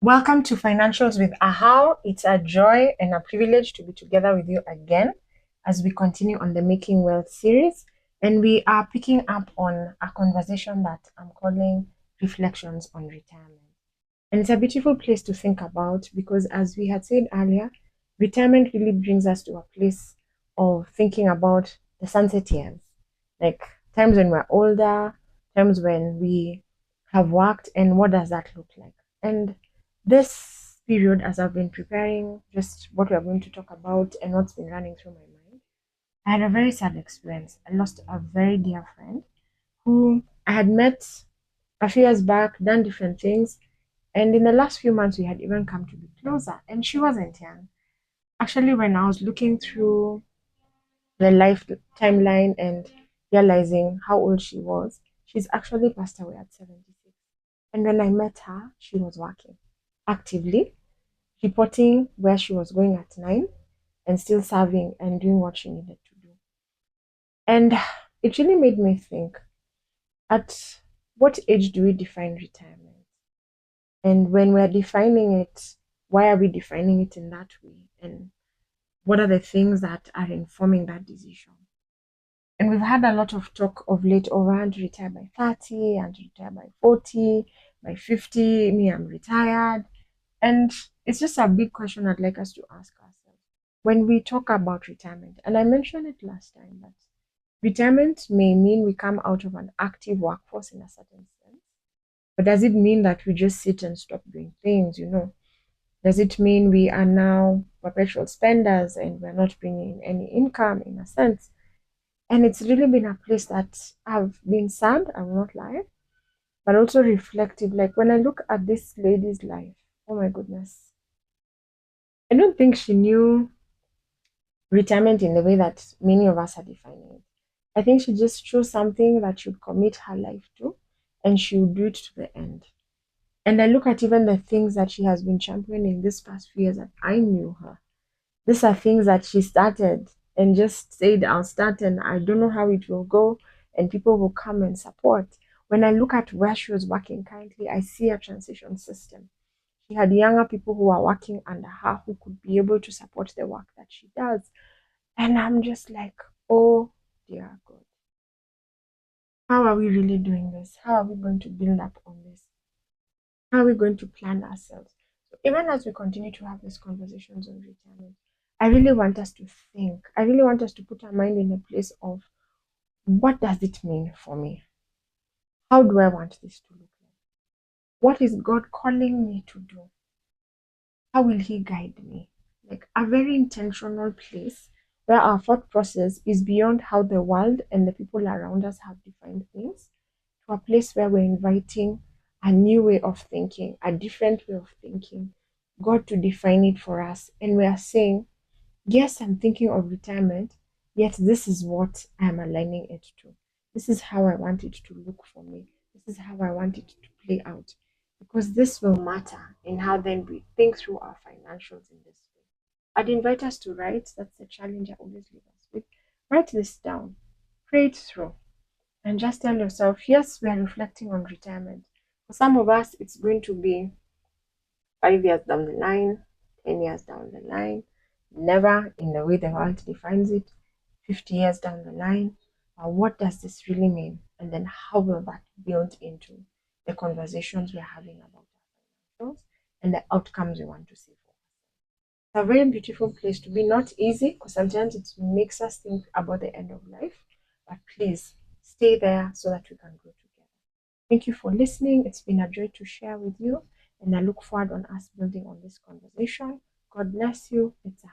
Welcome to Financials with Ahau. It's a joy and a privilege to be together with you again as we continue on the Making Wealth series. And we are picking up on a conversation that I'm calling Reflections on Retirement. And it's a beautiful place to think about because, as we had said earlier, retirement really brings us to a place of thinking about the sunset years, like times when we're older, times when we have worked, and what does that look like? And this period, as I've been preparing just what we're going to talk about and what's been running through my mind, I had a very sad experience. I lost a very dear friend who I had met a few years back, done different things, and in the last few months, we had even come to be closer. And she wasn't young. Actually, when I was looking through the life timeline and realizing how old she was, she's actually passed away at 76. And when I met her, she was working actively, reporting where she was going at 9 and still serving and doing what she needed to do. And it really made me think, at what age do we define retirement? And when we're defining it, why are we defining it in that way? And what are the things that are informing that decision? And we've had a lot of talk of late over and to retire by 30 and to retire by 40, by 50. Me, I'm retired. And it's just a big question I'd like us to ask ourselves when we talk about retirement. And I mentioned it last time that retirement may mean we come out of an active workforce in a certain sense. But does it mean that we just sit and stop doing things? Does it mean we are now perpetual spenders and we're not bringing in any income in a sense? And it's really been a place that I've been sad, I will not lie, but also reflective. Like when I look at this lady's life, oh my goodness, I don't think she knew retirement in the way that many of us are defining it. I think she just chose something that she would commit her life to and she would do it to the end. And I look at even the things that she has been championing this past few years that I knew her. These are things that she started and just said, I'll start and I don't know how it will go, and people will come and support. When I look at where she was working currently, I see a transition system. She had younger people who are working under her who could be able to support the work that she does. And I'm just like, oh dear God, how are we really doing this? How are we going to build up on this? How are we going to plan ourselves? So even as we continue to have these conversations on retirement, I really want us to think. I really want us to put our mind in a place of what does it mean for me? How do I want this to look like? What is God calling me to do? How will He guide me? Like a very intentional place where our thought process is beyond how the world and the people around us have defined things, to a place where we're inviting a new way of thinking, a different way of thinking, God to define it for us. And we are saying, yes, I'm thinking of retirement, yet this is what I'm aligning it to. This is how I want it to look for me. This is how I want it to play out. Because this will matter in how then we think through our financials in this way. I'd invite us to write. That's the challenge I always leave us with. Write this down, pray it through, and just tell yourself, yes, we are reflecting on retirement. For some of us, it's going to be 5 years down the line, 10 years down the line, never in the way the world defines it, 50 years down the line. What does this really mean? And then how will that build into the conversations we're having about our financials and the outcomes we want to see for us? It's a very beautiful place to be. Not easy because sometimes it makes us think about the end of life, but please stay there so that we can grow together. Thank you for listening. It's been a joy to share with you, and I look forward on us building on this conversation. God bless you. It's a